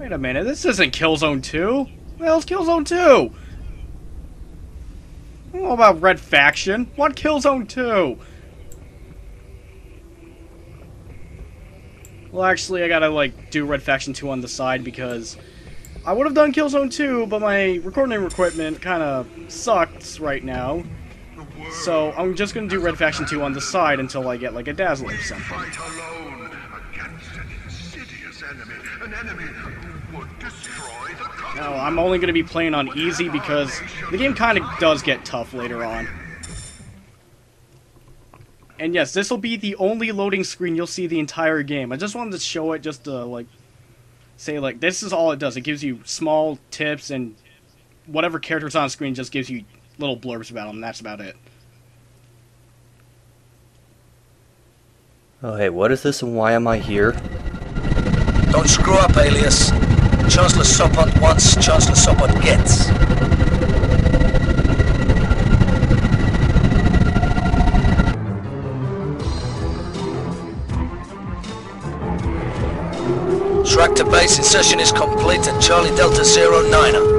Wait a minute, this isn't Killzone 2. The hell's Killzone 2? I don't know about Red Faction. What Killzone 2? Well, actually, I gotta, like, do Red Faction 2 on the side because I would have done Killzone 2, but my recording equipment kinda sucks right now. So, I'm just gonna do Red Faction 2 on the side until I get, like, a Dazzler or something. Fight alone against an insidious enemy, an enemy who would destroy the country. No, I'm only gonna be playing on easy because the game kinda does get tough later on. And yes, this will be the only loading screen you'll see the entire game. I just wanted to show it just to, like, say, like, this is all it does. It gives you small tips, and whatever character's on screen just gives you little blurbs about them, and that's about it. Oh, hey, what is this and why am I here? Don't screw up, Alias. Chancellor Sopot wants, Chancellor Sopot gets. Track to base insertion is complete at Charlie Delta 09er.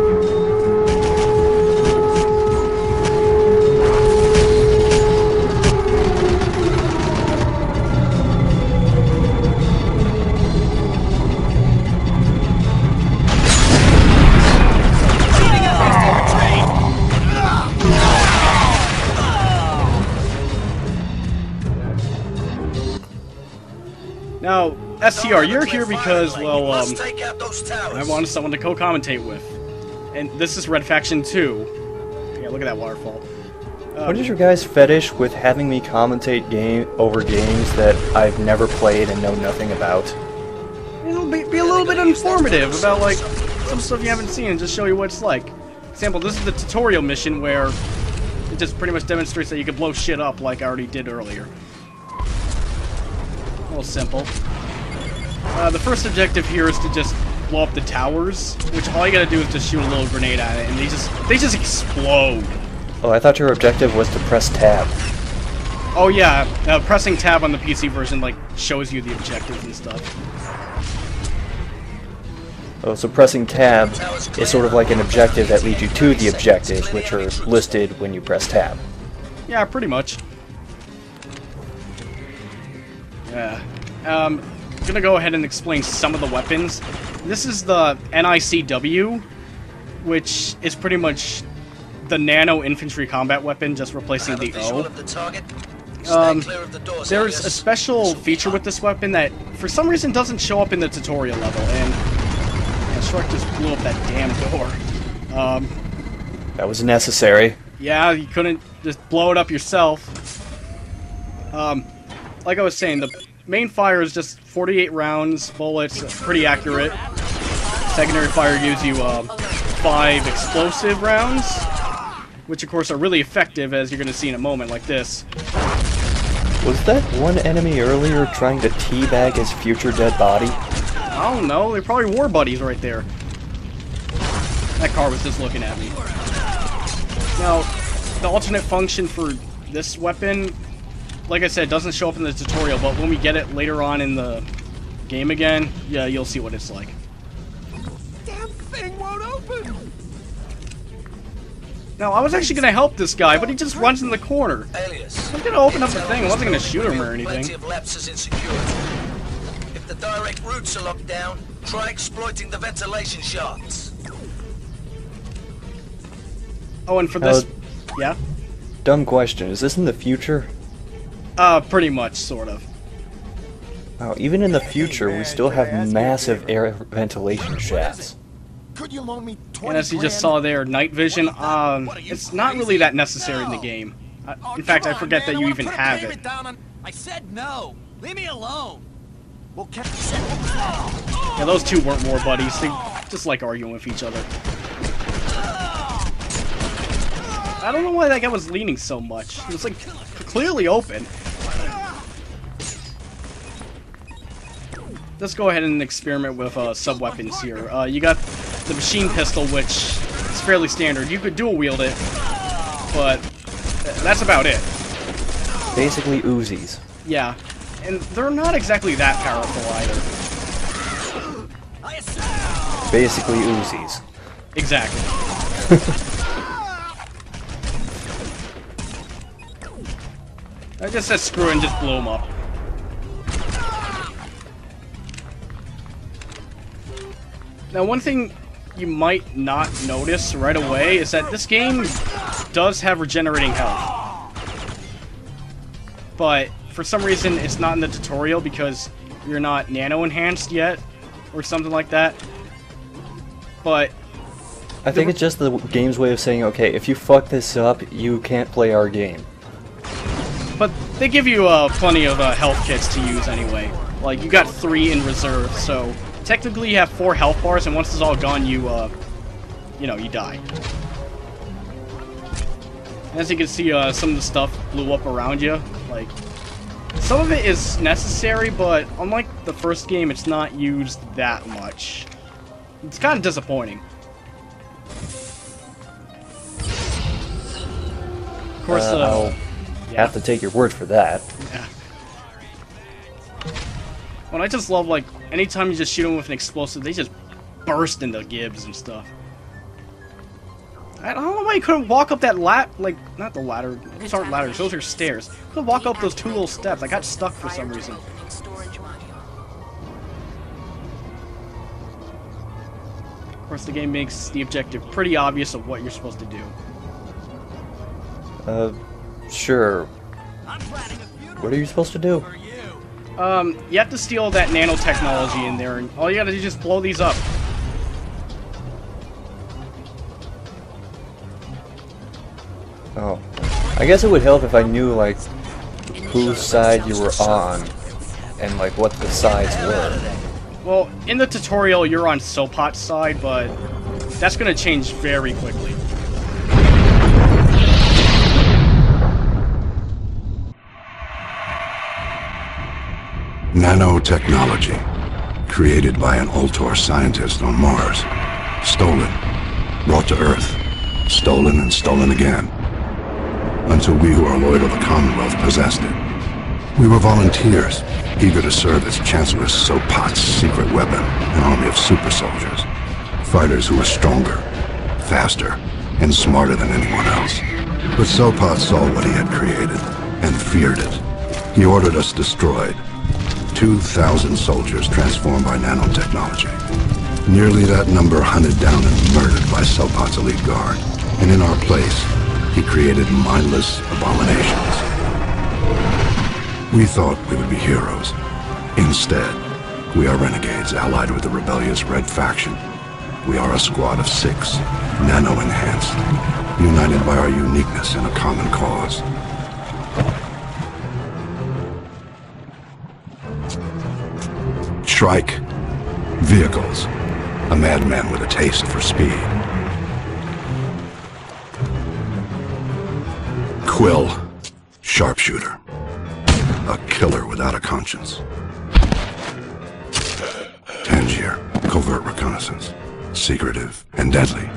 Now, STR, you're here because, well, Let's take out those towers. I wanted someone to co-commentate with. And this is Red Faction 2. Yeah, look at that waterfall. What is your guys' fetish with having me commentate over games that I've never played and know nothing about? It'll be a little bit informative about, like, some stuff you haven't seen and just show you what it's like. For example, this is the tutorial mission where it just pretty much demonstrates that you can blow shit up like I already did earlier. A little simple. The first objective here is to just blow up the towers, which all you gotta do is just shoot a little grenade at it, and they just explode. Oh, I thought your objective was to press tab. Oh yeah, pressing tab on the PC version, like, shows you the objectives and stuff. Oh, so pressing tab is sort of like an objective that leads you to the objectives, which are listed when you press tab. Yeah, pretty much. Yeah. I'm gonna go ahead and explain some of the weapons. This is the NICW, which is pretty much the Nano infantry combat weapon, just replacing the O. There's a special feature with this weapon that, for some reason, doesn't show up in the tutorial level, and Shrek just blew up that damn door. That was necessary. Yeah, you couldn't just blow it up yourself. Like I was saying, the main fire is just 48 rounds, bullets, pretty accurate. Secondary fire gives you 5 explosive rounds, which of course are really effective, as you're going to see in a moment like this. Was that one enemy earlier trying to teabag his future dead body? I don't know, they're probably war buddies right there. That car was just looking at me. Now, the alternate function for this weapon, like I said, doesn't show up in the tutorial, but when we get it later on in the game again, yeah, you'll see what it's like. Damn thing won't open! Now, I was actually going to help this guy, but he just runs in the corner. Alias. I was going to open up the thing, I wasn't going to shoot him or anything. Plenty of lapses in security. If the direct routes are locked down, try exploiting the ventilation shafts. Oh, and for this... yeah? Dumb question. Is this in the future? Pretty much, sort of. Wow, even in the future, we still have massive air ventilation shafts. Could you loan me 20 And as you just saw there, night vision, it's not really that necessary in the game. In fact, I forget that you even have it. I said no! Leave me alone! We'll catch Yeah, those two weren't war buddies. They just like arguing with each other. I don't know why that guy was leaning so much. It was like clearly open. Let's go ahead and experiment with sub-weapons here. You got the machine pistol, which is fairly standard. You could dual wield it, but that's about it. Basically Uzis. Yeah, and they're not exactly that powerful either. basically Uzis. Exactly. I just said screw it and just blow them up. Now, one thing you might not notice right away is that this game does have regenerating health. But for some reason, it's not in the tutorial because you're not nano enhanced yet, or something like that. But I think it's just the game's way of saying, okay, if you fuck this up, you can't play our game. But they give you plenty of health kits to use anyway. Like, you got 3 in reserve, so technically you have 4 health bars, and once it's all gone, you know, you die. As you can see, some of the stuff blew up around you. Like, some of it is necessary, but unlike the first game, it's not used that much. It's kind of disappointing. Of course, I'll have to take your word for that. Yeah. Well, I just love, like, anytime you just shoot them with an explosive, they just burst into gibs and stuff. I don't know why you couldn't walk up that like, not the ladder, those aren't ladders, those are stairs. You couldn't walk up those 2 little steps. I got stuck for some reason. Of course, the game makes the objective pretty obvious of what you're supposed to do. Sure. What are you supposed to do? You have to steal that nanotechnology in there, and all you gotta do is just blow these up. Oh. I guess it would help if I knew, like, whose side you were on, and, like, what the sides were. Well, in the tutorial, you're on Sopot's side, but that's gonna change very quickly. Nanotechnology, created by an Ultor scientist on Mars. Stolen, brought to Earth, stolen and stolen again. Until we who are loyal to the Commonwealth possessed it. We were volunteers, eager to serve as Chancellor Sopot's secret weapon, an army of super soldiers. Fighters who were stronger, faster, and smarter than anyone else. But Sopot saw what he had created, and feared it. He ordered us destroyed. 2,000 soldiers transformed by nanotechnology. Nearly that number hunted down and murdered by Sopot's elite guard. And in our place, he created mindless abominations. We thought we would be heroes. Instead, we are renegades allied with the rebellious Red Faction. We are a squad of 6, nano-enhanced, united by our uniqueness in a common cause. Shrike, vehicles, a madman with a taste for speed. Quill, sharpshooter, a killer without a conscience. Tangier, covert reconnaissance, secretive and deadly.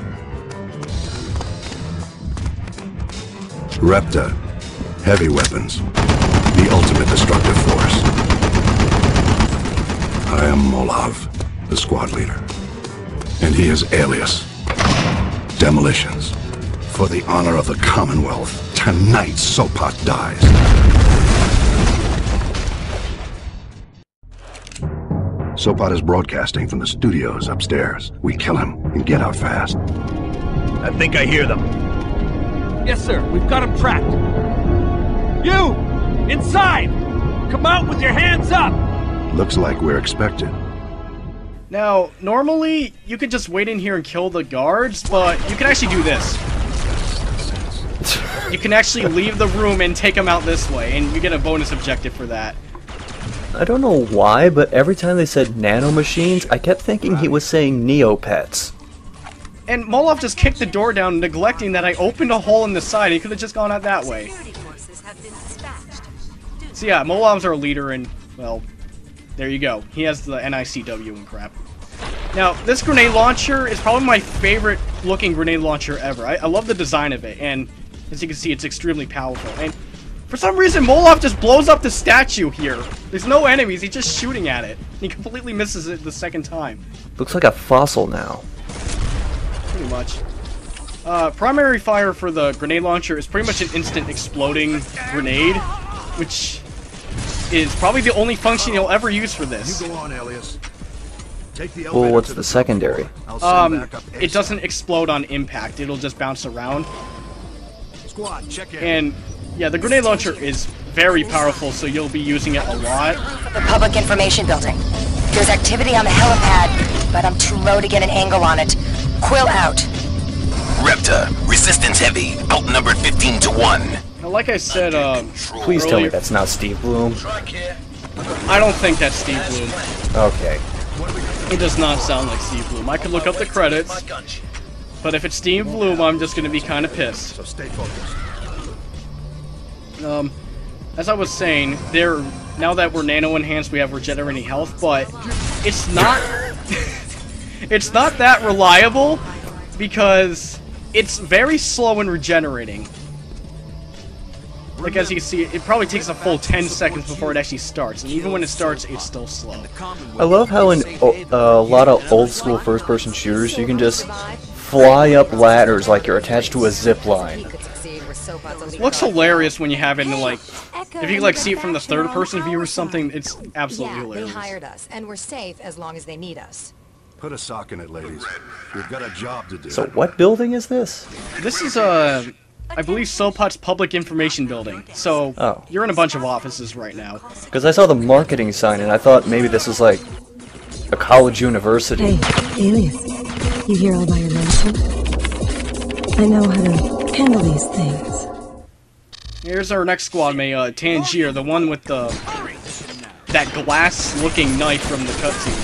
Repta, heavy weapons, the ultimate destructive force. I am Molav, the squad leader. And he is Alias. Demolitions. For the honor of the Commonwealth, tonight Sopot dies. Sopot is broadcasting from the studios upstairs. We kill him and get out fast. I think I hear them. Yes, sir. We've got him tracked. You! Inside! Come out with your hands up! Looks like we're expected. Now, normally, you could just wait in here and kill the guards, but you can actually do this. You can actually leave the room and take them out this way, and you get a bonus objective for that. I don't know why, but every time they said nanomachines, I kept thinking he was saying Neopets. And Molov just kicked the door down, neglecting that I opened a hole in the side. He could have just gone out that way. So yeah, Molov's our leader, and, well, there you go. He has the NICW and crap. Now, this grenade launcher is probably my favorite looking grenade launcher ever. I love the design of it, and as you can see, it's extremely powerful. And For some reason, Molov just blows up the statue here. There's no enemies, he's just shooting at it. He completely misses it the second time. Looks like a fossil now. Pretty much. Primary fire for the grenade launcher is pretty much an instant exploding grenade, which is probably the only function you'll ever use for this. You go on, Alias. Take the Well, what's the secondary? It doesn't explode on impact, it'll just bounce around. Squad, check in. And yeah, the grenade launcher is very powerful, so you'll be using it a lot. The public information building. There's activity on the helipad, but I'm too low to get an angle on it. Quill out. Repta, resistance heavy, outnumbered 15 to 1. Now, like I said, Please tell me earlier, that's not Steve Bloom. I don't think that's Steve Bloom. Okay. It does not sound like Steve Bloom. I could look up the credits, but if it's Steve Bloom, I'm just gonna be kind of pissed. So stay focused. As I was saying, now that we're nano enhanced, we have regenerating health, but it's not it's not that reliable because it's very slow in regenerating. Like as you can see, it probably takes a full 10 seconds before it actually starts, and even when it starts, it's still slow. I love how in a lot of old school first-person shooters, you can just fly up ladders like you're attached to a zip line. It looks hilarious when you have it in like, if you like see it from the third-person view or something, it's absolutely hilarious. They hired us, and we're safe as long as they need us. Put a sock in it, ladies. We've got a job to do. So what building is this? This is I believe Sopot's public information building. So you're in a bunch of offices right now. Because I saw the marketing sign and I thought maybe this was like a college university. Hey, Alias, you here all by your lonesome? I know how to handle these things. Here's our next squad mate, Tangier, the one with that glass-looking knife from the cutscene.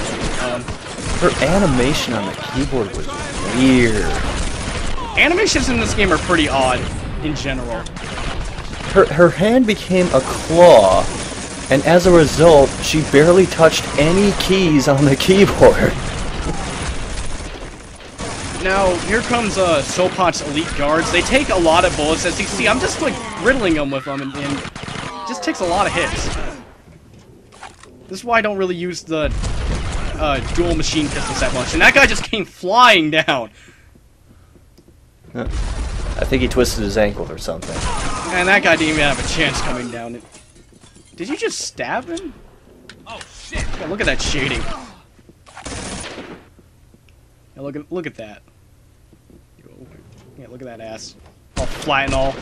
Her animation on the keyboard was weird. Animations in this game are pretty odd, in general. Her hand became a claw, and as a result, she barely touched any keys on the keyboard. Now, here comes Sopot's elite guards. They take a lot of bullets. As you see, I'm just like riddling them with them, and it just takes a lot of hits. This is why I don't really use the dual machine pistols that much. And that guy just came flying down. I think he twisted his ankle or something. And that guy didn't even have a chance coming down. Did you just stab him? Oh shit! Yeah, look at that shading. Yeah, look at that. Yeah, look at that ass. All flat and all.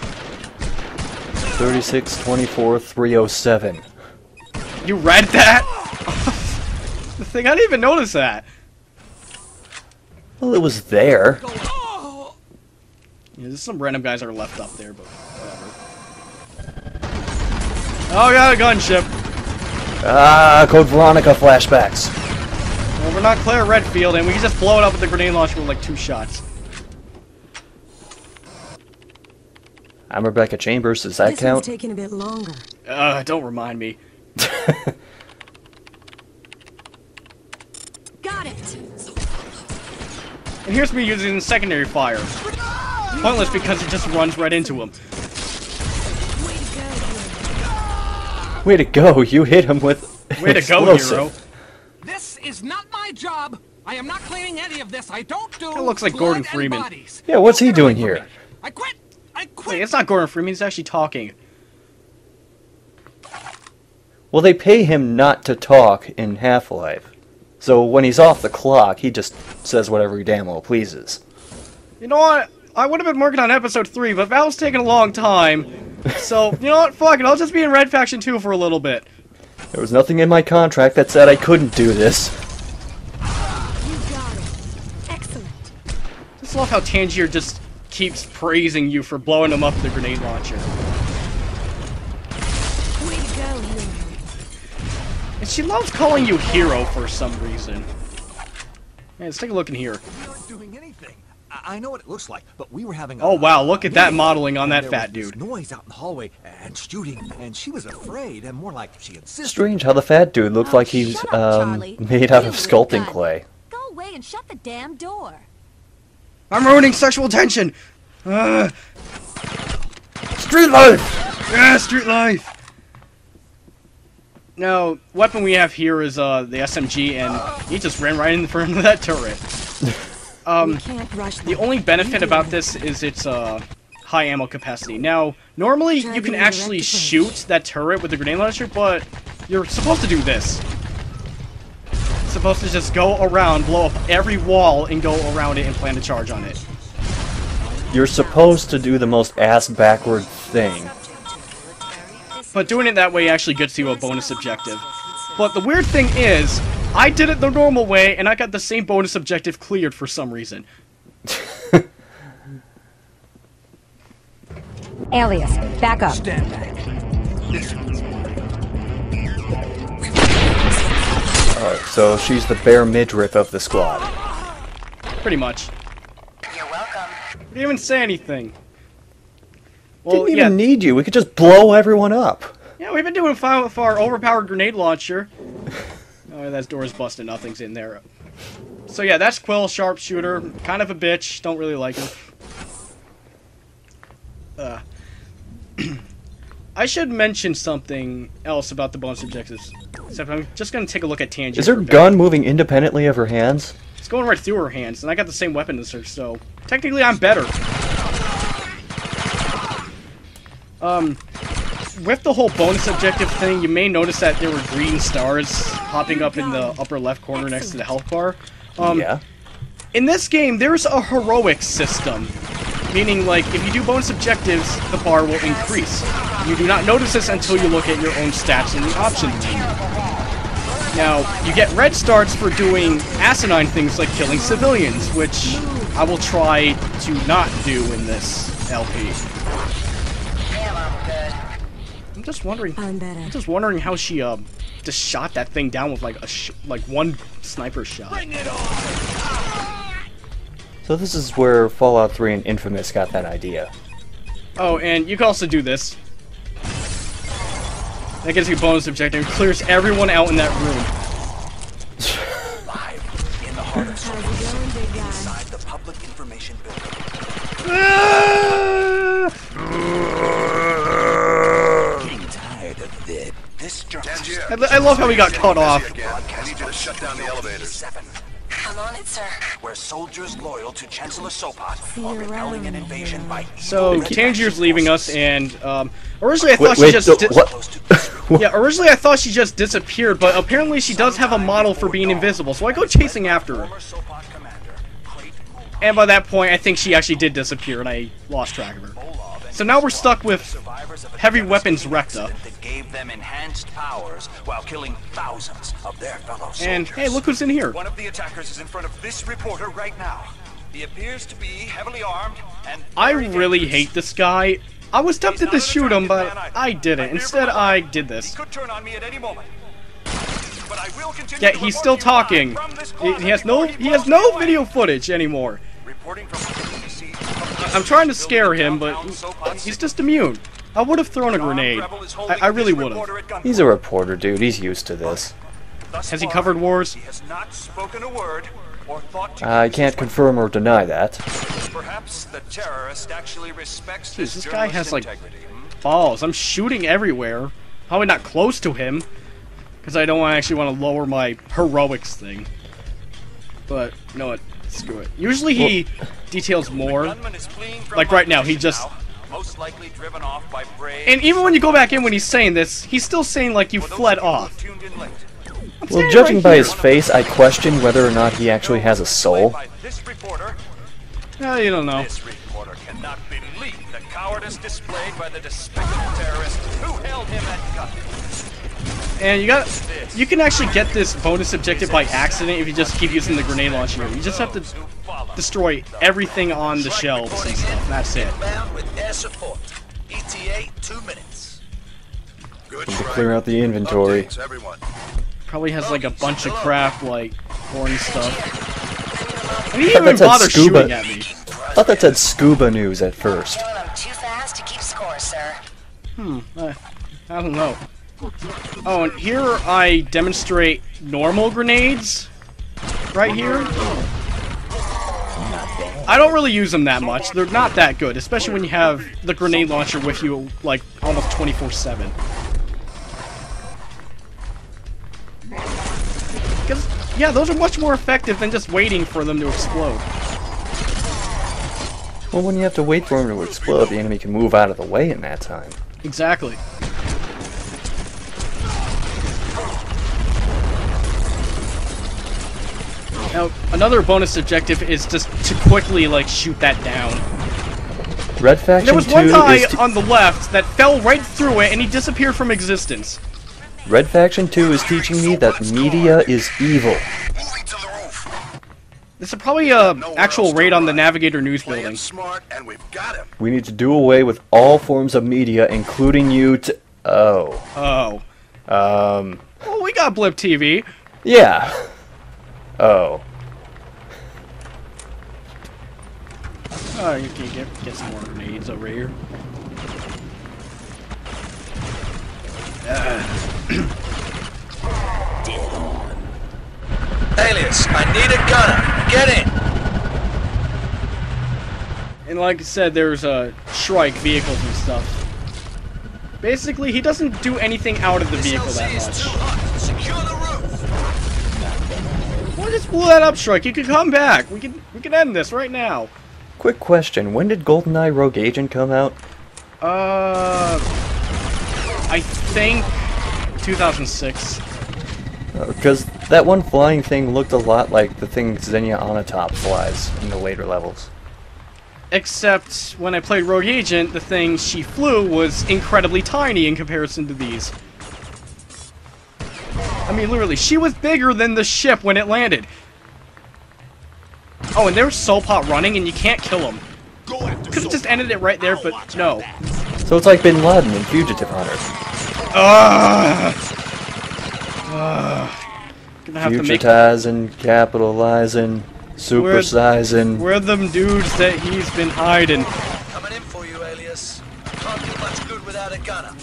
36, 24, 307. You read that? The thing, I didn't even notice that. Well, it was there. Yeah, there's some random guys that are left up there, but whatever. Oh, got a gunship. Ah, Code Veronica flashbacks. Well, we're not Claire Redfield, and we can just blow it up with the grenade launcher with like 2 shots. I'm Rebecca Chambers. Does that count? This one's taking a bit longer. Don't remind me. Got it. And here's me using secondary fire. Pointless because it just runs right into him. Way to go! You hit him with Way to go, hero. This is not my job. I am not cleaning any of this. I don't do. That looks like blood Gordon and Freeman. bodies. Yeah, what's he doing here? I quit. I quit. Wait, it's not Gordon Freeman. He's actually talking. Well, they pay him not to talk in Half-Life. So when he's off the clock, he just says whatever he damn well pleases. You know what? I would have been working on episode 3, but Valve's taking a long time. So, you know what? Fuck it. I'll just be in Red Faction 2 for a little bit. There was nothing in my contract that said I couldn't do this. You got it. Excellent. Just love how Tangier just keeps praising you for blowing him up with the grenade launcher. Way to go, hero. And she loves calling you hero for some reason. Man, let's take a look in here. We weren't doing anything. I know what it looks like, but we were having Oh wow, look at that modeling on that fat there was dude. this noise out in the hallway and shooting, and she was afraid, and more like she insisted. Strange how the fat dude looked like he's shut up, Charlie. made out You of little sculpting gun. clay. Go away and shut the damn door. I'm ruining sexual tension! Street life! Yeah, street life! Now, weapon we have here is the SMG, and he just ran right in front of that turret. The only benefit about this is its high ammo capacity. Now, normally you can actually shoot that turret with the grenade launcher, but you're supposed to do this. You're supposed to just go around, blow up every wall, and go around it and plant a charge on it. You're supposed to do the most ass-backward thing. But doing it that way actually gets you a bonus objective. But the weird thing is, I did it the normal way, and I got the same bonus objective cleared for some reason. Alias, back up. Stand back. Alright, so she's the bare midriff of the squad. Pretty much. You're welcome. Didn't even say anything. Well, Didn't even need you. We could just blow everyone up. Yeah, we've been doing fine with our overpowered grenade launcher. Oh, that door's busted. Nothing's in there. So yeah, that's Quill, sharpshooter. Kind of a bitch. Don't really like her. I should mention something else about the bonus objectives. Except I'm just going to take a look at Tangier. Is her gun moving independently of her hands? It's going right through her hands, and I got the same weapon as her, so technically I'm better. With the whole bonus objective thing, you may notice that there were green stars popping up in the upper left corner next to the health bar. Yeah. In this game, there's a heroic system. Meaning, like, if you do bonus objectives, the bar will increase. You do not notice this until you look at your own stats in the options menu. Now, you get red stars for doing asinine things like killing civilians, which I will try to not do in this LP. I'm just wondering how she just shot that thing down with like one sniper shot. Bring it on! So this is where Fallout 3 and Infamous got that idea. Oh, and you can also do this. That gives you a bonus objective. It clears everyone out in that room. Live in the heart of inside the public information building. Getting tired of this. This journalist. I love how he got cut off. I need you to shut down the elevators. I'm on it, sir. Where soldiers loyal to Chancellor Sopat are repelling an invasion by So Tangier's leaving us, and originally I thought she just originally I thought she just disappeared, but apparently she does have a model for being invisible. So I go chasing after her, and by that point I think she actually did disappear, and I lost track of her. So now we're stuck with heavy weapons Recta. that gave them enhanced powers while killing thousands of their fellow soldiers. And hey, look who's in here. One of the attackers is in front of this reporter right now. He appears to be heavily armed and I really hate this guy. I was tempted to shoot him, but I didn't. Instead, I did this. He could turn on me at any moment. But I will continue Yeah, to he's report still you live talking. from this He has no closet. video footage anymore. Reporting from I'm trying to scare him, but he's just immune. I would have thrown a grenade. I really would have. He's a reporter, dude. He's used to this. Has he covered wars? He has not spoken a word or thought to I can't confirm or deny that. Perhaps the terrorist actually respects Jeez, this guy journalist's has like integrity. balls. I'm shooting everywhere. Probably not close to him, because I don't actually want to lower my heroics thing. But you know what? Screw it. Usually he details more. Like right now, he just. Most likely driven off by brave And even when you go back in when he's saying this, he's still saying like you fled off. Well, judging by his face, I question whether or not he actually has a soul. You don't know. This reporter cannot believe the cowardice displayed by the despicable terrorist who held him at gunpoint. And you can actually get this bonus objective by accident if you just keep using the grenade launcher. You just have to destroy everything on the shelves and stuff. That's it. Inbound with air support. ETA 2 minutes. Good To clear out the inventory. Updates, everyone. Probably has like a bunch of crap, like orange stuff. And he I didn't even thought that bother said scuba. shooting at me. I thought that said scuba news at first. Doing them too fast to keep score, sir. I don't know. Oh, and here I demonstrate normal grenades. Right here. I don't really use them that much. They're not that good, especially when you have the grenade launcher with you, like, almost 24/7. Because, yeah, those are much more effective than just waiting for them to explode. Well, when you have to wait for them to explode, the enemy can move out of the way in that time. Exactly. Now, another bonus objective is just to quickly, like, shoot that down. Red Faction 2 there was one guy on the left that fell right through it, and he disappeared from existence. Red Faction 2 is teaching me that media is evil. This is probably a actual raid on the Navigator News building. Smart, and we've got him. We need to do away with all forms of media, including you to... Oh. Oh. Well, we got Blip TV. Yeah. Oh. Oh, you can get some more grenades over here. Dead on. Alias, I need a gunner. Get in. And like I said, there's Shrike vehicles and stuff. Basically, he doesn't do anything out of the vehicle that much. Secure the roof. Well, just blow that up, Shrike. You can come back. We can end this right now. Quick question, when did GoldenEye Rogue Agent come out? I think 2006. Because that one flying thing looked a lot like the thing Xenia Onatop flies in the later levels. Except when I played Rogue Agent, the thing she flew was incredibly tiny in comparison to these. I mean, literally, she was bigger than the ship when it landed. Oh, and there's Soulpot running, and you can't kill him. Could have just ended it right there, but no. So it's like Bin Laden in Fugitive Hunter. Gonna have to make Fugitising, capitalizing, supersizing. We're them dudes that he's been hiding. Coming in for you, Alias. Can't do much good without a gunner.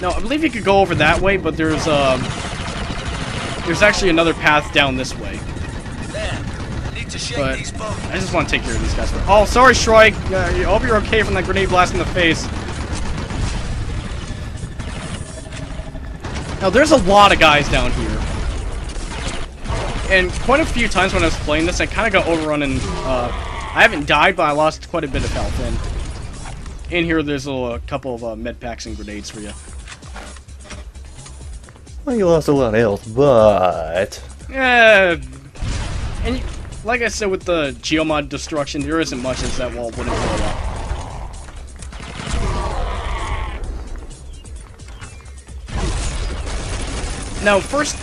No, I believe you could go over that way, but there's actually another path down this way. There. I need to shake But these bones. I just want to take care of these guys. Oh, sorry, Shrike. I hope you're okay from that grenade blast in the face. Now, there's a lot of guys down here. And quite a few times when I was playing this, I kind of got overrun and, I haven't died, but I lost quite a bit of health. And in here, there's a couple of med packs and grenades for you. Well, you lost a lot of health, but... Yeah. And like I said, with the geo-mod destruction, there isn't much as that wall wouldn't blow up. Now, first,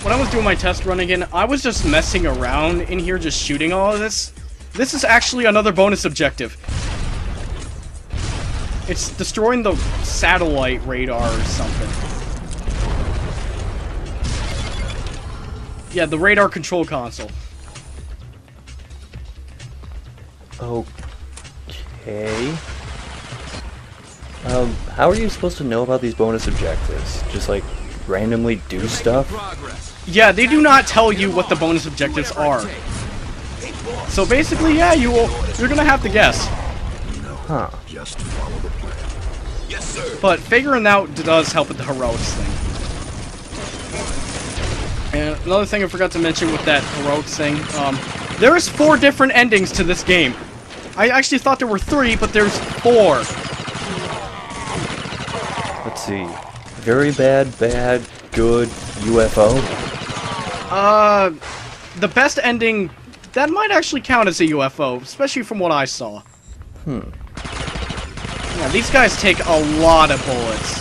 when I was doing my test run again, I was just messing around in here, just shooting all of this. This is actually another bonus objective. It's destroying the satellite radar or something. Yeah, the radar control console. Okay. How are you supposed to know about these bonus objectives? Just like randomly do stuff? Yeah, they do not tell you what the bonus objectives are. So basically, yeah, you're gonna have to guess. Huh. Just follow the plan. Yes, sir. But figuring out does help with the heroics thing. And another thing I forgot to mention with that heroics thing, there's 4 different endings to this game. I actually thought there were 3, but there's 4. Let's see. Very bad, bad, good, UFO? The best ending, that might actually count as a UFO, especially from what I saw. Yeah, these guys take a lot of bullets.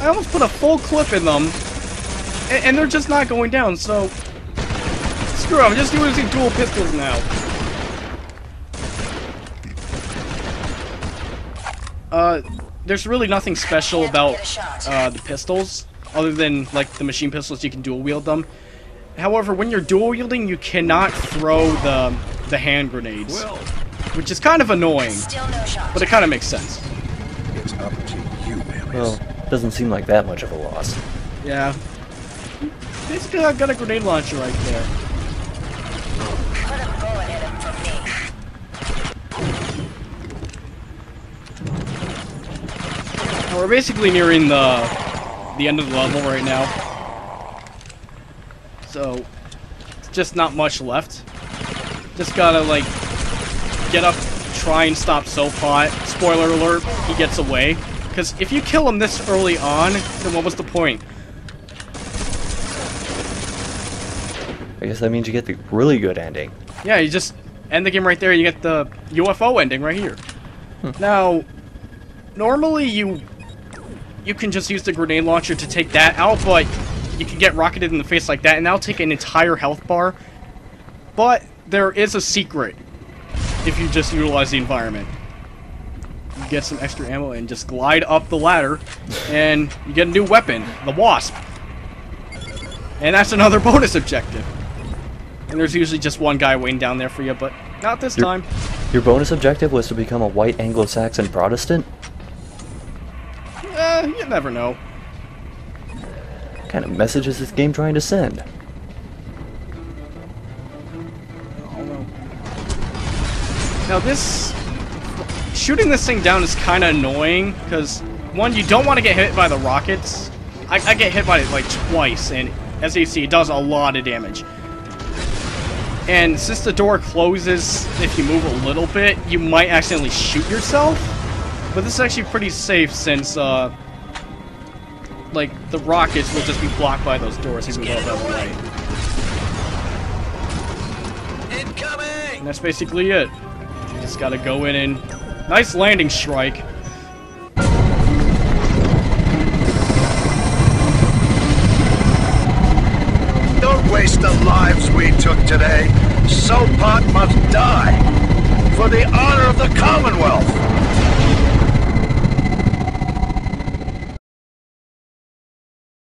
I almost put a full clip in them, and they're just not going down, so... Screw it, I'm just using dual pistols now. There's really nothing special about the pistols, other than, like, the machine pistols, you can dual wield them. However, when you're dual wielding, you cannot throw the hand grenades, which is kind of annoying, but it kind of makes sense. It's up to you, Alias. Well, doesn't seem like that much of a loss. Yeah. Basically, I've got a grenade launcher right there. Now we're basically nearing the end of the level right now. So, it's just not much left. Just gotta, like, get up, try and stop Soapot. Spoiler alert, he gets away. Because if you kill him this early on, then what was the point? I guess that means you get the really good ending. Yeah, you just end the game right there, you get the UFO ending right here. Now, normally you can just use the grenade launcher to take that out, but you can get rocketed in the face like that, and that'll take an entire health bar. But there is a secret if you just utilize the environment. You get some extra ammo and just glide up the ladder, and you get a new weapon, the Wasp. And that's another bonus objective. And there's usually just one guy waiting down there for you, but not this time. Your bonus objective was to become a white Anglo-Saxon Protestant? You never know. What kind of message is this game trying to send? Now shooting this thing down is kind of annoying, because one, you don't want to get hit by the rockets. I get hit by it like twice, and as you see, it does a lot of damage. And since the door closes, if you move a little bit, you might accidentally shoot yourself. But this is actually pretty safe, since like the rockets will just be blocked by those doors if you move out of the way. Incoming! And that's basically it. You just gotta go in and nice landing strike. Don't waste the lives we took today. Soapot must die for the honor of the Commonwealth.